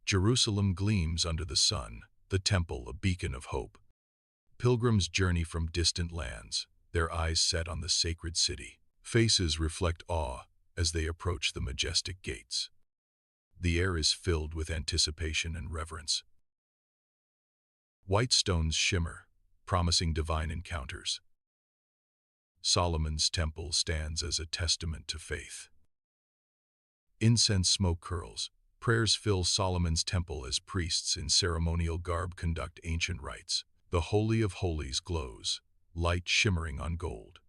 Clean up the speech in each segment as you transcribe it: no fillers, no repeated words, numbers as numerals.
Jerusalem gleams under the sun, the temple a beacon of hope. Pilgrims journey from distant lands, their eyes set on the sacred city. Faces reflect awe as they approach the majestic gates. The air is filled with anticipation and reverence. White stones shimmer, promising divine encounters. Solomon's temple stands as a testament to faith. Incense smoke curls. Prayers fill Solomon's temple as priests in ceremonial garb conduct ancient rites. The Holy of Holies glows, light shimmering on gold.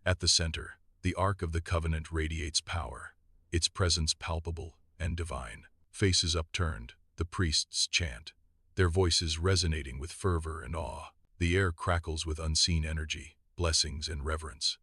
At the center, the Ark of the Covenant radiates power, its presence palpable and divine. Faces upturned, the priests chant, their voices resonating with fervor and awe. The air crackles with unseen energy, blessings and reverence.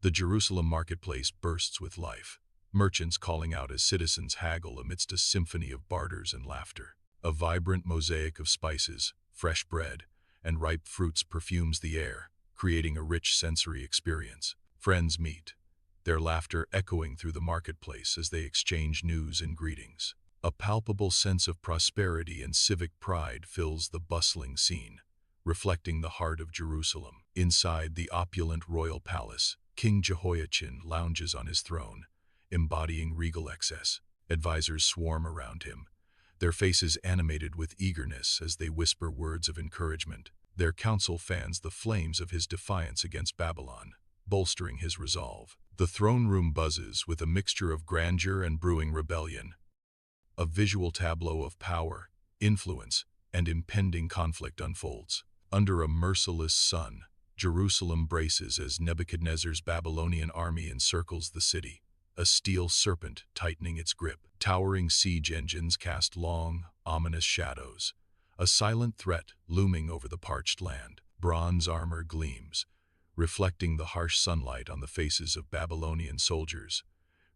The Jerusalem marketplace bursts with life, merchants calling out as citizens haggle amidst a symphony of barters and laughter. A vibrant mosaic of spices, fresh bread, and ripe fruits perfumes the air, creating a rich sensory experience. Friends meet, their laughter echoing through the marketplace as they exchange news and greetings. A palpable sense of prosperity and civic pride fills the bustling scene, reflecting the heart of Jerusalem. Inside the opulent royal palace, King Jehoiachin lounges on his throne, embodying regal excess. Advisors swarm around him, their faces animated with eagerness as they whisper words of encouragement. Their counsel fans the flames of his defiance against Babylon, bolstering his resolve. The throne room buzzes with a mixture of grandeur and brewing rebellion. A visual tableau of power, influence, and impending conflict unfolds. Under a merciless sun, Jerusalem braces as Nebuchadnezzar's Babylonian army encircles the city, a steel serpent tightening its grip. Towering siege engines cast long, ominous shadows, a silent threat looming over the parched land. Bronze armor gleams, reflecting the harsh sunlight on the faces of Babylonian soldiers,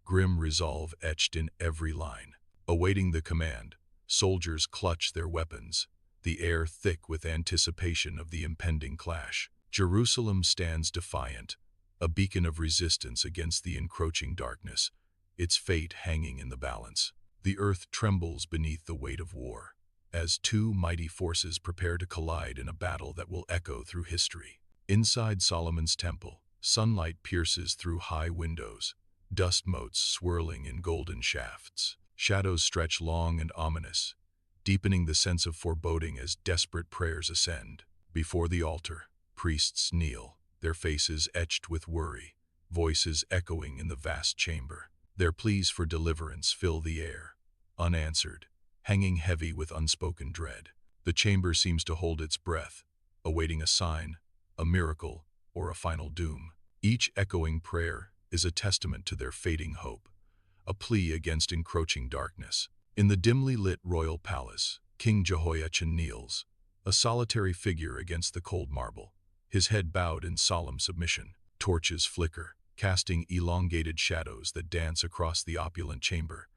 grim resolve etched in every line. Awaiting the command, soldiers clutch their weapons, the air thick with anticipation of the impending clash. Jerusalem stands defiant, a beacon of resistance against the encroaching darkness, its fate hanging in the balance. The earth trembles beneath the weight of war, as two mighty forces prepare to collide in a battle that will echo through history. Inside Solomon's temple, sunlight pierces through high windows, dust motes swirling in golden shafts. Shadows stretch long and ominous, deepening the sense of foreboding as desperate prayers ascend. Before the altar, priests kneel, their faces etched with worry, voices echoing in the vast chamber. Their pleas for deliverance fill the air, unanswered, hanging heavy with unspoken dread. The chamber seems to hold its breath, awaiting a sign, a miracle, or a final doom. Each echoing prayer is a testament to their fading hope, a plea against encroaching darkness. In the dimly lit royal palace, King Jehoiachin kneels, a solitary figure against the cold marble, his head bowed in solemn submission. Torches flicker, casting elongated shadows that dance across the opulent chamber,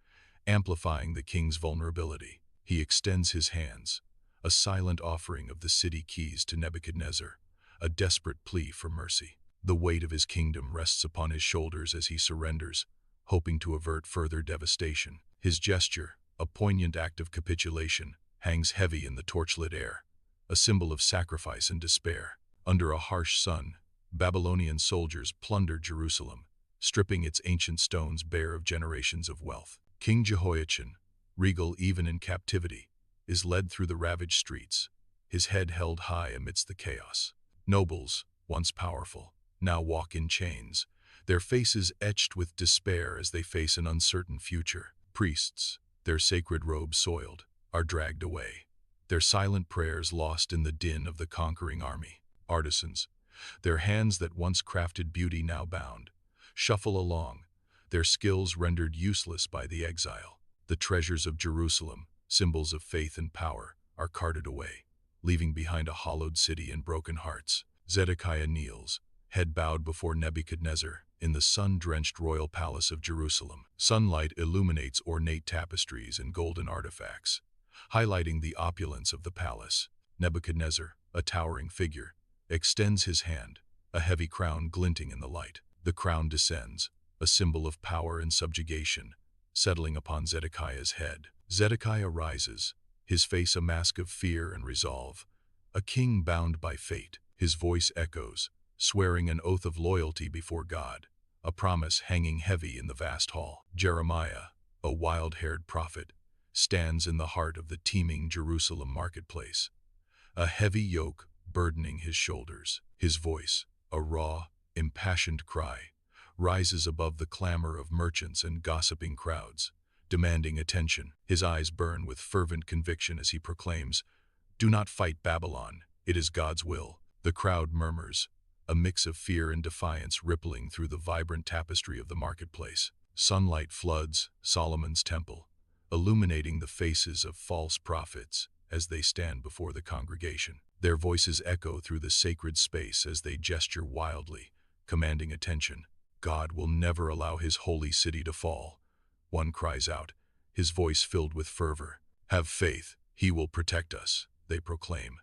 amplifying the king's vulnerability. He extends his hands, a silent offering of the city keys to Nebuchadnezzar, a desperate plea for mercy. The weight of his kingdom rests upon his shoulders as he surrenders, hoping to avert further devastation. His gesture, a poignant act of capitulation, hangs heavy in the torchlit air, a symbol of sacrifice and despair. Under a harsh sun, Babylonian soldiers plunder Jerusalem, stripping its ancient stones bare of generations of wealth. King Jehoiachin, regal even in captivity, is led through the ravaged streets, his head held high amidst the chaos. Nobles, once powerful, now walk in chains, their faces etched with despair as they face an uncertain future. Priests, their sacred robes soiled, are dragged away, their silent prayers lost in the din of the conquering army. Artisans, their hands that once crafted beauty now bound, shuffle along, their skills rendered useless by the exile. The treasures of Jerusalem, symbols of faith and power, are carted away, leaving behind a hollowed city and broken hearts. Zedekiah kneels, head bowed before Nebuchadnezzar, in the sun-drenched royal palace of Jerusalem. Sunlight illuminates ornate tapestries and golden artifacts, highlighting the opulence of the palace. Nebuchadnezzar, a towering figure, extends his hand, a heavy crown glinting in the light. The crown descends, a symbol of power and subjugation, settling upon Zedekiah's head. Zedekiah rises, his face a mask of fear and resolve, a king bound by fate. His voice echoes, swearing an oath of loyalty before God, a promise hanging heavy in the vast hall. Jeremiah, a wild-haired prophet, stands in the heart of the teeming Jerusalem marketplace, a heavy yoke burdening his shoulders. His voice, a raw, impassioned cry, rises above the clamor of merchants and gossiping crowds, demanding attention. His eyes burn with fervent conviction as he proclaims, "Do not fight Babylon, it is God's will." The crowd murmurs, a mix of fear and defiance rippling through the vibrant tapestry of the marketplace. Sunlight floods Solomon's temple, illuminating the faces of false prophets as they stand before the congregation. Their voices echo through the sacred space as they gesture wildly, commanding attention. "God will never allow his holy city to fall," one cries out, his voice filled with fervor. "Have faith, he will protect us," they proclaim,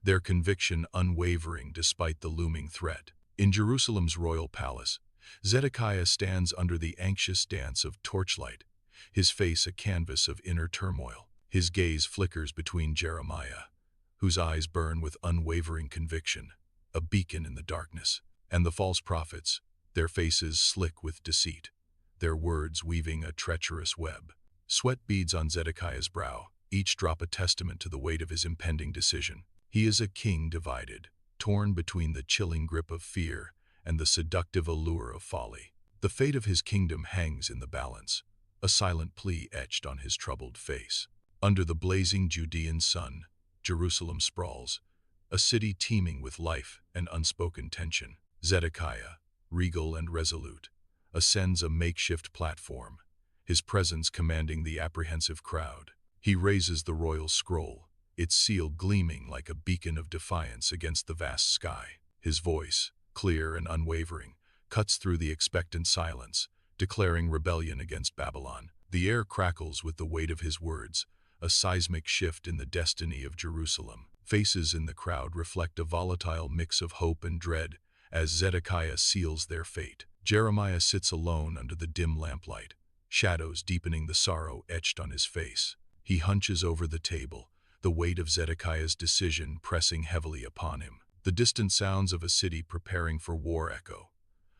their conviction unwavering despite the looming threat. In Jerusalem's royal palace, Zedekiah stands under the anxious dance of torchlight, his face a canvas of inner turmoil. His gaze flickers between Jeremiah, whose eyes burn with unwavering conviction, a beacon in the darkness, and the false prophets, their faces slick with deceit, their words weaving a treacherous web. Sweat beads on Zedekiah's brow, each drop a testament to the weight of his impending decision. He is a king divided, torn between the chilling grip of fear and the seductive allure of folly. The fate of his kingdom hangs in the balance, a silent plea etched on his troubled face. Under the blazing Judean sun, Jerusalem sprawls, a city teeming with life and unspoken tension. Zedekiah, regal and resolute, ascends a makeshift platform, his presence commanding the apprehensive crowd. He raises the royal scroll, its seal gleaming like a beacon of defiance against the vast sky. His voice, clear and unwavering, cuts through the expectant silence, declaring rebellion against Babylon. The air crackles with the weight of his words, a seismic shift in the destiny of Jerusalem. Faces in the crowd reflect a volatile mix of hope and dread as Zedekiah seals their fate. Jeremiah sits alone under the dim lamplight, shadows deepening the sorrow etched on his face. He hunches over the table, the weight of Zedekiah's decision pressing heavily upon him. The distant sounds of a city preparing for war echo,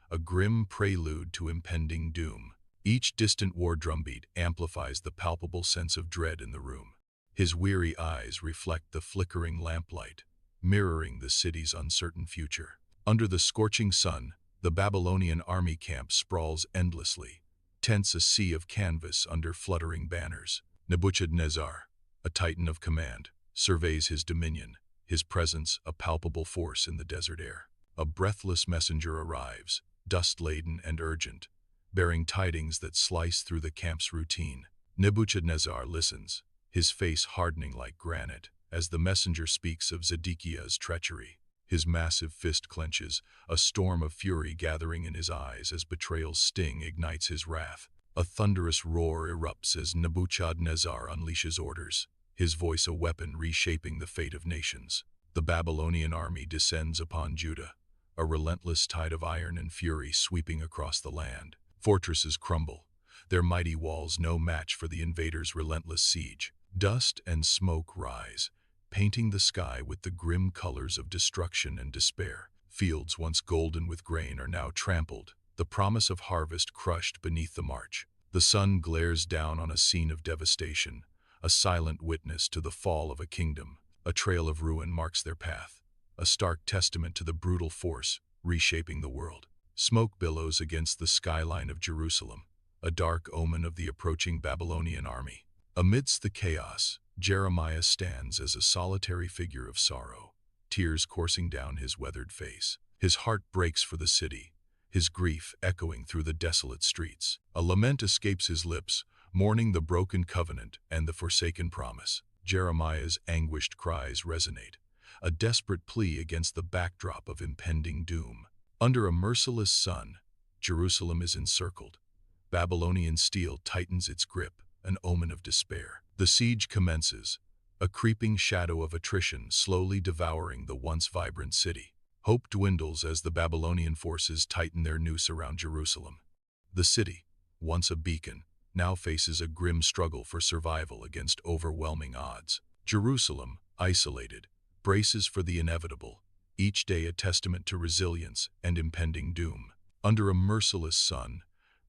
a grim prelude to impending doom. Each distant war drumbeat amplifies the palpable sense of dread in the room. His weary eyes reflect the flickering lamplight, mirroring the city's uncertain future. Under the scorching sun, the Babylonian army camp sprawls endlessly, tents a sea of canvas under fluttering banners. Nebuchadnezzar, a titan of command, surveys his dominion, his presence a palpable force in the desert air. A breathless messenger arrives, dust-laden and urgent, bearing tidings that slice through the camp's routine. Nebuchadnezzar listens, his face hardening like granite, as the messenger speaks of Zedekiah's treachery. His massive fist clenches, a storm of fury gathering in his eyes as betrayal's sting ignites his wrath. A thunderous roar erupts as Nebuchadnezzar unleashes orders, his voice a weapon reshaping the fate of nations. The Babylonian army descends upon Judah, a relentless tide of iron and fury sweeping across the land. Fortresses crumble, their mighty walls no match for the invaders' relentless siege. Dust and smoke rise, painting the sky with the grim colors of destruction and despair. Fields once golden with grain are now trampled, the promise of harvest crushed beneath the march. The sun glares down on a scene of devastation, a silent witness to the fall of a kingdom. A trail of ruin marks their path, a stark testament to the brutal force reshaping the world. Smoke billows against the skyline of Jerusalem, a dark omen of the approaching Babylonian army. Amidst the chaos, Jeremiah stands as a solitary figure of sorrow, tears coursing down his weathered face. His heart breaks for the city, his grief echoing through the desolate streets. A lament escapes his lips, mourning the broken covenant and the forsaken promise. Jeremiah's anguished cries resonate, a desperate plea against the backdrop of impending doom. Under a merciless sun, Jerusalem is encircled. Babylonian steel tightens its grip, an omen of despair. The siege commences, a creeping shadow of attrition slowly devouring the once vibrant city. Hope dwindles as the Babylonian forces tighten their noose around Jerusalem. The city, once a beacon, now faces a grim struggle for survival against overwhelming odds. Jerusalem, isolated, braces for the inevitable, each day a testament to resilience and impending doom. Under a merciless sun,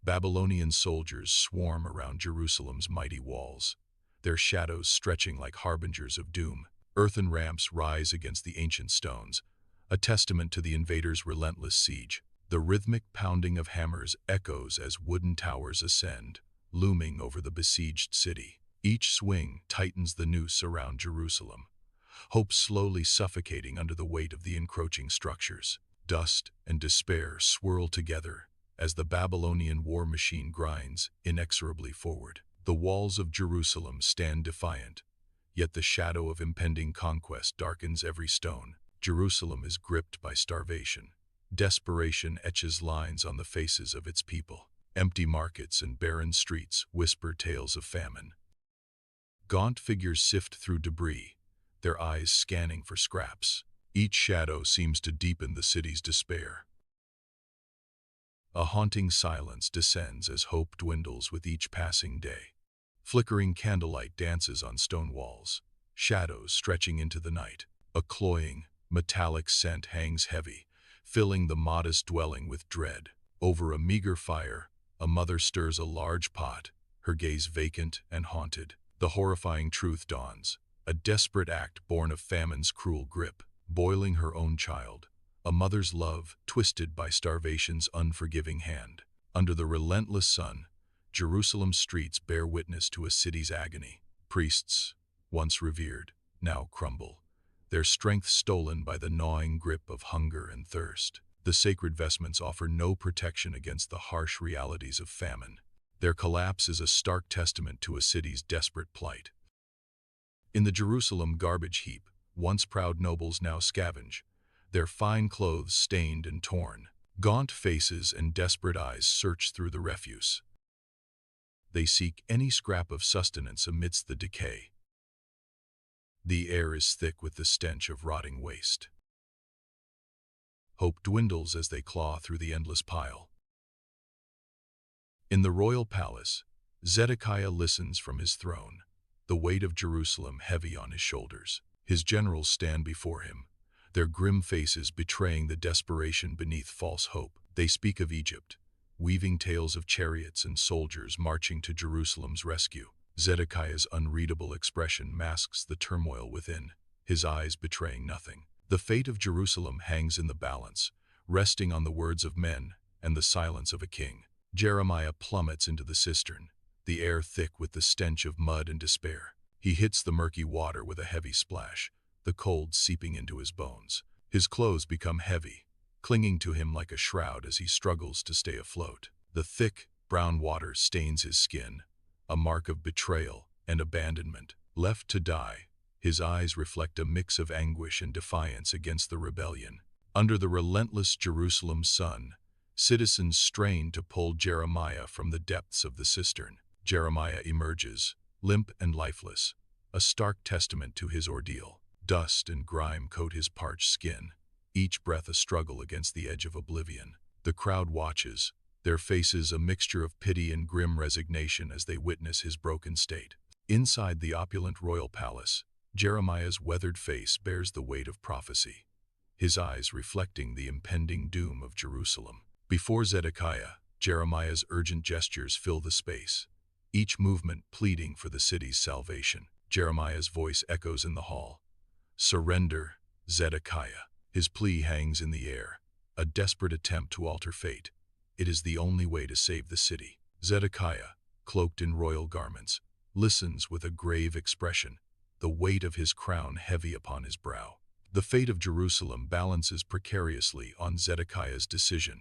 Babylonian soldiers swarm around Jerusalem's mighty walls, their shadows stretching like harbingers of doom. Earthen ramps rise against the ancient stones, a testament to the invaders' relentless siege. The rhythmic pounding of hammers echoes as wooden towers ascend, looming over the besieged city. Each swing tightens the noose around Jerusalem, hope slowly suffocating under the weight of the encroaching structures. Dust and despair swirl together as the Babylonian war machine grinds inexorably forward. The walls of Jerusalem stand defiant, yet the shadow of impending conquest darkens every stone. Jerusalem is gripped by starvation. Desperation etches lines on the faces of its people. Empty markets and barren streets whisper tales of famine. Gaunt figures sift through debris, their eyes scanning for scraps. Each shadow seems to deepen the city's despair. A haunting silence descends as hope dwindles with each passing day. Flickering candlelight dances on stone walls, shadows stretching into the night. A cloying, metallic scent hangs heavy, filling the modest dwelling with dread. Over a meager fire, a mother stirs a large pot, her gaze vacant and haunted. The horrifying truth dawns, a desperate act born of famine's cruel grip, boiling her own child, a mother's love twisted by starvation's unforgiving hand. Under the relentless sun, Jerusalem's streets bear witness to a city's agony. Priests, once revered, now crumble, their strength stolen by the gnawing grip of hunger and thirst. The sacred vestments offer no protection against the harsh realities of famine. Their collapse is a stark testament to a city's desperate plight. In the Jerusalem garbage heap, once proud nobles now scavenge, their fine clothes stained and torn. Gaunt faces and desperate eyes search through the refuse. They seek any scrap of sustenance amidst the decay. The air is thick with the stench of rotting waste. Hope dwindles as they claw through the endless pile. In the royal palace, Zedekiah listens from his throne, the weight of Jerusalem heavy on his shoulders. His generals stand before him, their grim faces betraying the desperation beneath false hope. They speak of Egypt, weaving tales of chariots and soldiers marching to Jerusalem's rescue. Zedekiah's unreadable expression masks the turmoil within, his eyes betraying nothing. The fate of Jerusalem hangs in the balance, resting on the words of men and the silence of a king. Jeremiah plummets into the cistern, the air thick with the stench of mud and despair. He hits the murky water with a heavy splash, the cold seeping into his bones. His clothes become heavy, clinging to him like a shroud as he struggles to stay afloat. The thick, brown water stains his skin, a mark of betrayal and abandonment. Left to die, his eyes reflect a mix of anguish and defiance against the rebellion. Under the relentless Jerusalem sun, citizens strain to pull Jeremiah from the depths of the cistern. Jeremiah emerges, limp and lifeless, a stark testament to his ordeal. Dust and grime coat his parched skin, each breath a struggle against the edge of oblivion. The crowd watches, their faces a mixture of pity and grim resignation as they witness his broken state. Inside the opulent royal palace, Jeremiah's weathered face bears the weight of prophecy, his eyes reflecting the impending doom of Jerusalem. Before Zedekiah, Jeremiah's urgent gestures fill the space, each movement pleading for the city's salvation. Jeremiah's voice echoes in the hall. Surrender, Zedekiah. His plea hangs in the air, a desperate attempt to alter fate. It is the only way to save the city. Zedekiah, cloaked in royal garments, listens with a grave expression, the weight of his crown heavy upon his brow. The fate of Jerusalem balances precariously on Zedekiah's decision,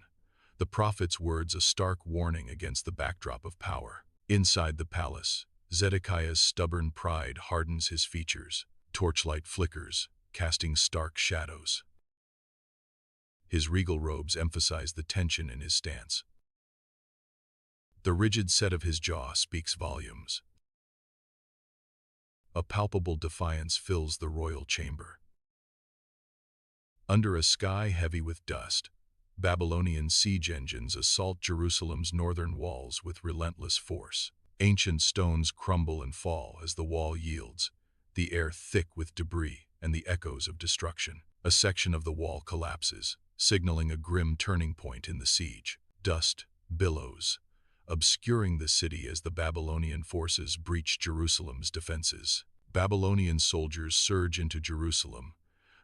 the prophet's words a stark warning against the backdrop of power. Inside the palace, Zedekiah's stubborn pride hardens his features. Torchlight flickers, casting stark shadows. His regal robes emphasize the tension in his stance. The rigid set of his jaw speaks volumes. A palpable defiance fills the royal chamber. Under a sky heavy with dust, Babylonian siege engines assault Jerusalem's northern walls with relentless force. Ancient stones crumble and fall as the wall yields, the air thick with debris and the echoes of destruction. A section of the wall collapses, signaling a grim turning point in the siege. Dust billows, obscuring the city as the Babylonian forces breach Jerusalem's defenses. Babylonian soldiers surge into Jerusalem,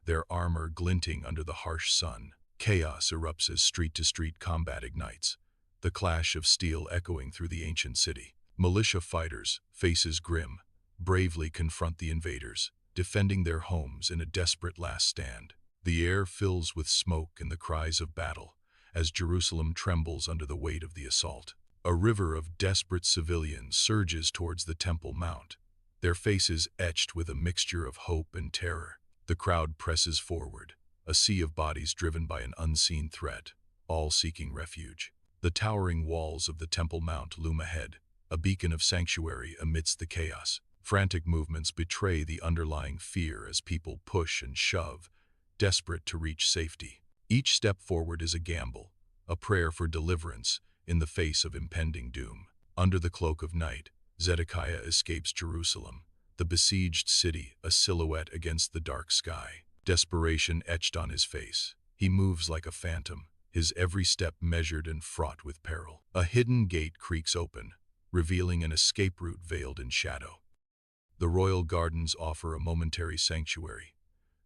their armor glinting under the harsh sun. Chaos erupts as street-to-street combat ignites, the clash of steel echoing through the ancient city. Militia fighters, faces grim, bravely confront the invaders, defending their homes in a desperate last stand. The air fills with smoke and the cries of battle as Jerusalem trembles under the weight of the assault. A river of desperate civilians surges towards the Temple Mount, their faces etched with a mixture of hope and terror. The crowd presses forward, a sea of bodies driven by an unseen threat, all seeking refuge. The towering walls of the Temple Mount loom ahead, a beacon of sanctuary amidst the chaos. Frantic movements betray the underlying fear as people push and shove, desperate to reach safety. Each step forward is a gamble, a prayer for deliverance in the face of impending doom. Under the cloak of night, Zedekiah escapes Jerusalem, the besieged city a silhouette against the dark sky. Desperation etched on his face. He moves like a phantom, his every step measured and fraught with peril. A hidden gate creaks open, revealing an escape route veiled in shadow. The royal gardens offer a momentary sanctuary,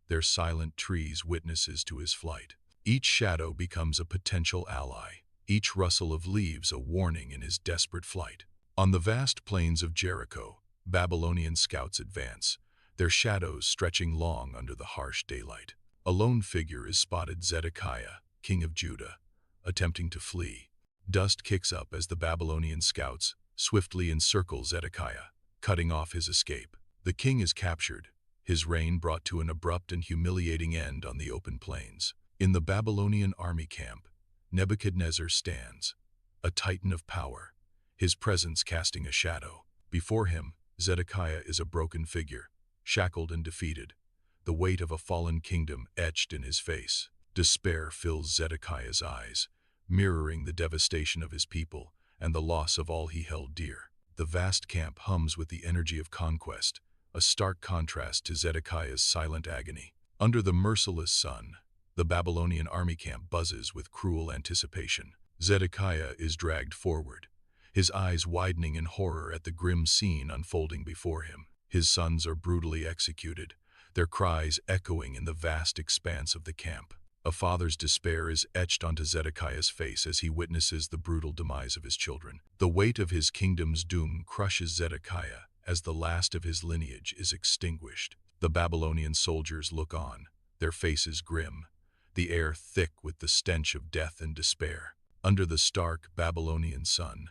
their silent trees witnesses to his flight. Each shadow becomes a potential ally, each rustle of leaves a warning in his desperate flight. On the vast plains of Jericho, Babylonian scouts advance, their shadows stretching long under the harsh daylight. A lone figure is spotted: Zedekiah, king of Judah, attempting to flee. Dust kicks up as the Babylonian scouts swiftly encircle Zedekiah, cutting off his escape. The king is captured, his reign brought to an abrupt and humiliating end on the open plains. In the Babylonian army camp, Nebuchadnezzar stands, a titan of power, his presence casting a shadow. Before him, Zedekiah is a broken figure, shackled and defeated, the weight of a fallen kingdom etched in his face. Despair fills Zedekiah's eyes, mirroring the devastation of his people and the loss of all he held dear. The vast camp hums with the energy of conquest, a stark contrast to Zedekiah's silent agony. Under the merciless sun, the Babylonian army camp buzzes with cruel anticipation. Zedekiah is dragged forward, his eyes widening in horror at the grim scene unfolding before him. His sons are brutally executed, their cries echoing in the vast expanse of the camp. A father's despair is etched onto Zedekiah's face as he witnesses the brutal demise of his children. The weight of his kingdom's doom crushes Zedekiah as the last of his lineage is extinguished. The Babylonian soldiers look on, their faces grim, the air thick with the stench of death and despair. Under the stark Babylonian sun,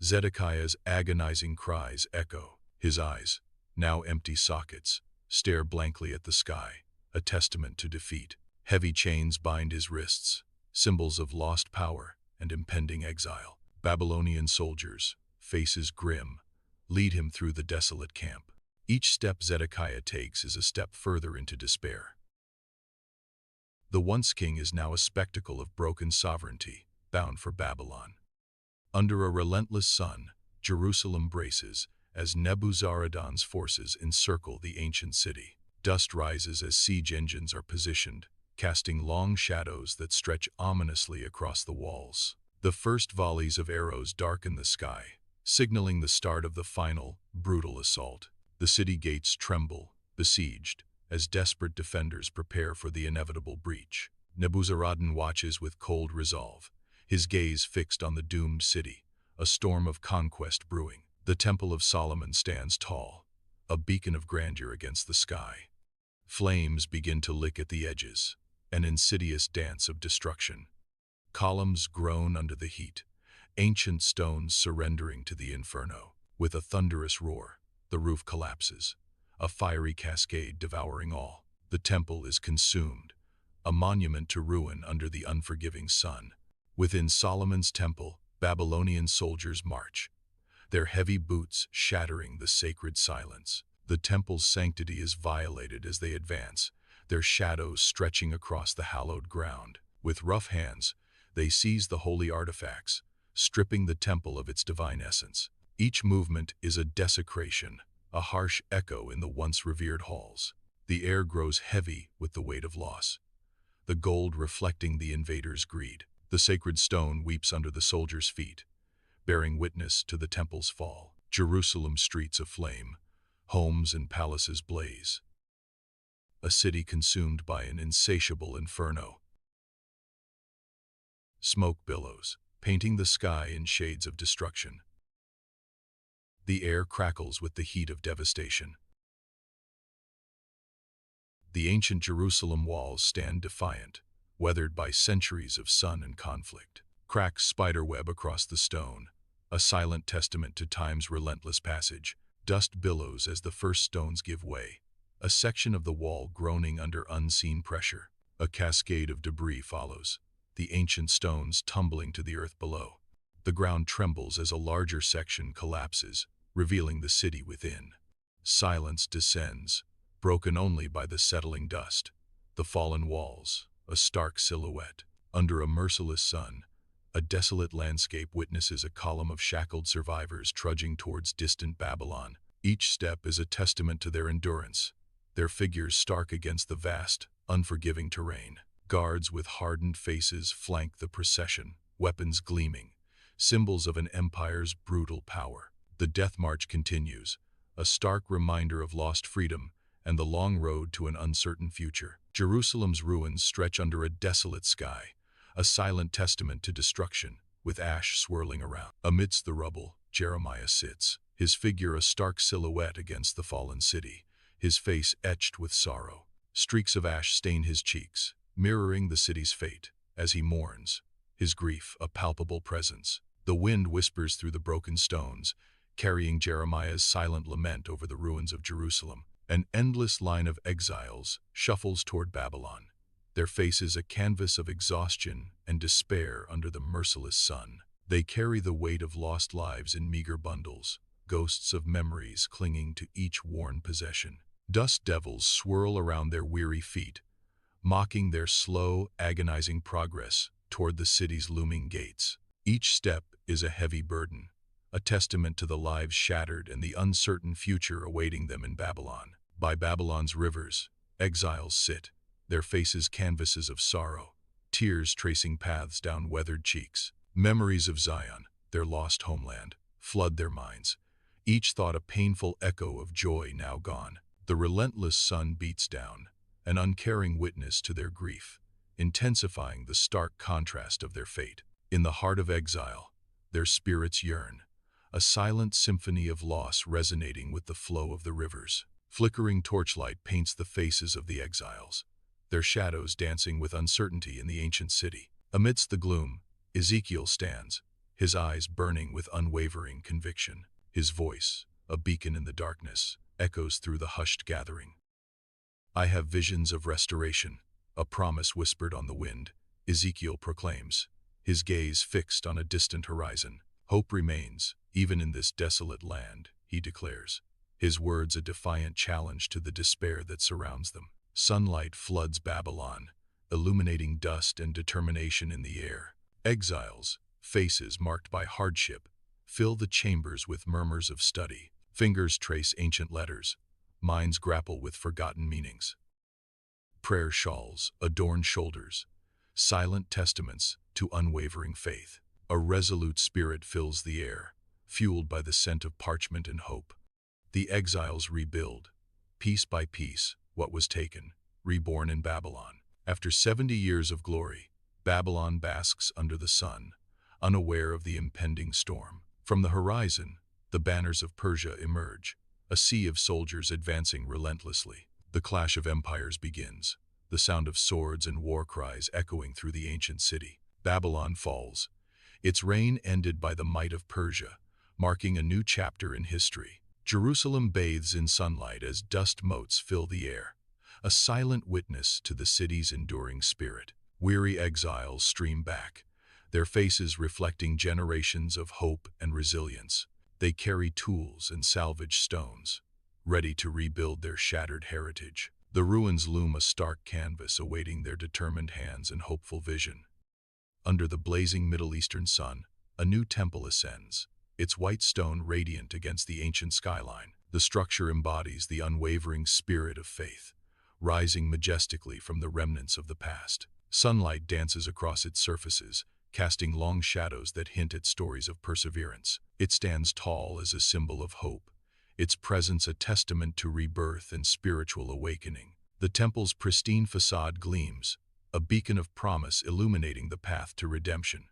Zedekiah's agonizing cries echo. His eyes, now empty sockets, stare blankly at the sky, a testament to defeat. Heavy chains bind his wrists, symbols of lost power and impending exile. Babylonian soldiers, faces grim, lead him through the desolate camp. Each step Zedekiah takes is a step further into despair. The once king is now a spectacle of broken sovereignty, bound for Babylon. Under a relentless sun, Jerusalem braces as Nebuzaradan's forces encircle the ancient city. Dust rises as siege engines are positioned, casting long shadows that stretch ominously across the walls. The first volleys of arrows darken the sky, signaling the start of the final, brutal assault. The city gates tremble, besieged, as desperate defenders prepare for the inevitable breach. Nebuzaradan watches with cold resolve, his gaze fixed on the doomed city, a storm of conquest brewing. The Temple of Solomon stands tall, a beacon of grandeur against the sky. Flames begin to lick at the edges, an insidious dance of destruction. Columns groan under the heat, ancient stones surrendering to the inferno. With a thunderous roar, the roof collapses, a fiery cascade devouring all. The temple is consumed, a monument to ruin under the unforgiving sun. Within Solomon's temple, Babylonian soldiers march, their heavy boots shattering the sacred silence. The temple's sanctity is violated as they advance, their shadows stretching across the hallowed ground. With rough hands, they seize the holy artifacts, stripping the temple of its divine essence. Each movement is a desecration, a harsh echo in the once revered halls. The air grows heavy with the weight of loss, the gold reflecting the invader's greed. The sacred stone weeps under the soldiers' feet, bearing witness to the temple's fall. Jerusalem's streets aflame, homes and palaces blaze. A city consumed by an insatiable inferno. Smoke billows, painting the sky in shades of destruction. The air crackles with the heat of devastation. The ancient Jerusalem walls stand defiant, weathered by centuries of sun and conflict. Cracks spiderweb across the stone, a silent testament to time's relentless passage. Dust billows as the first stones give way, a section of the wall groaning under unseen pressure. A cascade of debris follows, the ancient stones tumbling to the earth below. The ground trembles as a larger section collapses, revealing the city within. Silence descends, broken only by the settling dust. The fallen walls, a stark silhouette. Under a merciless sun, a desolate landscape witnesses a column of shackled survivors trudging towards distant Babylon. Each step is a testament to their endurance, their figures stark against the vast, unforgiving terrain. Guards with hardened faces flank the procession, weapons gleaming, symbols of an empire's brutal power. The death march continues, a stark reminder of lost freedom and the long road to an uncertain future. Jerusalem's ruins stretch under a desolate sky, a silent testament to destruction, with ash swirling around. Amidst the rubble, Jeremiah sits, his figure a stark silhouette against the fallen city, his face etched with sorrow. Streaks of ash stain his cheeks, mirroring the city's fate. As he mourns, his grief a palpable presence. The wind whispers through the broken stones, carrying Jeremiah's silent lament over the ruins of Jerusalem. An endless line of exiles shuffles toward Babylon, their faces a canvas of exhaustion and despair under the merciless sun. They carry the weight of lost lives in meager bundles, ghosts of memories clinging to each worn possession. Dust devils swirl around their weary feet, mocking their slow, agonizing progress toward the city's looming gates. Each step is a heavy burden, a testament to the lives shattered and the uncertain future awaiting them in Babylon. By Babylon's rivers, exiles sit, their faces canvases of sorrow, tears tracing paths down weathered cheeks. Memories of Zion, their lost homeland, flood their minds, each thought a painful echo of joy now gone. The relentless sun beats down, an uncaring witness to their grief, intensifying the stark contrast of their fate. In the heart of exile, their spirits yearn, a silent symphony of loss resonating with the flow of the rivers. Flickering torchlight paints the faces of the exiles, their shadows dancing with uncertainty in the ancient city. Amidst the gloom, Ezekiel stands, his eyes burning with unwavering conviction. His voice, a beacon in the darkness, echoes through the hushed gathering. "I have visions of restoration," a promise whispered on the wind, Ezekiel proclaims, his gaze fixed on a distant horizon. "Hope remains, even in this desolate land," he declares, his words a defiant challenge to the despair that surrounds them. Sunlight floods Babylon, illuminating dust and determination in the air. Exiles, faces marked by hardship, fill the chambers with murmurs of study. Fingers trace ancient letters, minds grapple with forgotten meanings. Prayer shawls adorn shoulders, silent testaments to unwavering faith. A resolute spirit fills the air, fueled by the scent of parchment and hope. The exiles rebuild, piece by piece, what was taken, reborn in Babylon. After 70 years of glory, Babylon basks under the sun, unaware of the impending storm. From the horizon, the banners of Persia emerge, a sea of soldiers advancing relentlessly. The clash of empires begins, the sound of swords and war cries echoing through the ancient city. Babylon falls, its reign ended by the might of Persia, marking a new chapter in history. Jerusalem bathes in sunlight as dust motes fill the air, a silent witness to the city's enduring spirit. Weary exiles stream back, their faces reflecting generations of hope and resilience. They carry tools and salvaged stones, ready to rebuild their shattered heritage. The ruins loom a stark canvas awaiting their determined hands and hopeful vision. Under the blazing Middle Eastern sun, a new temple ascends, its white stone radiant against the ancient skyline. The structure embodies the unwavering spirit of faith, rising majestically from the remnants of the past. Sunlight dances across its surfaces, casting long shadows that hint at stories of perseverance. It stands tall as a symbol of hope, its presence a testament to rebirth and spiritual awakening. The temple's pristine facade gleams, a beacon of promise illuminating the path to redemption.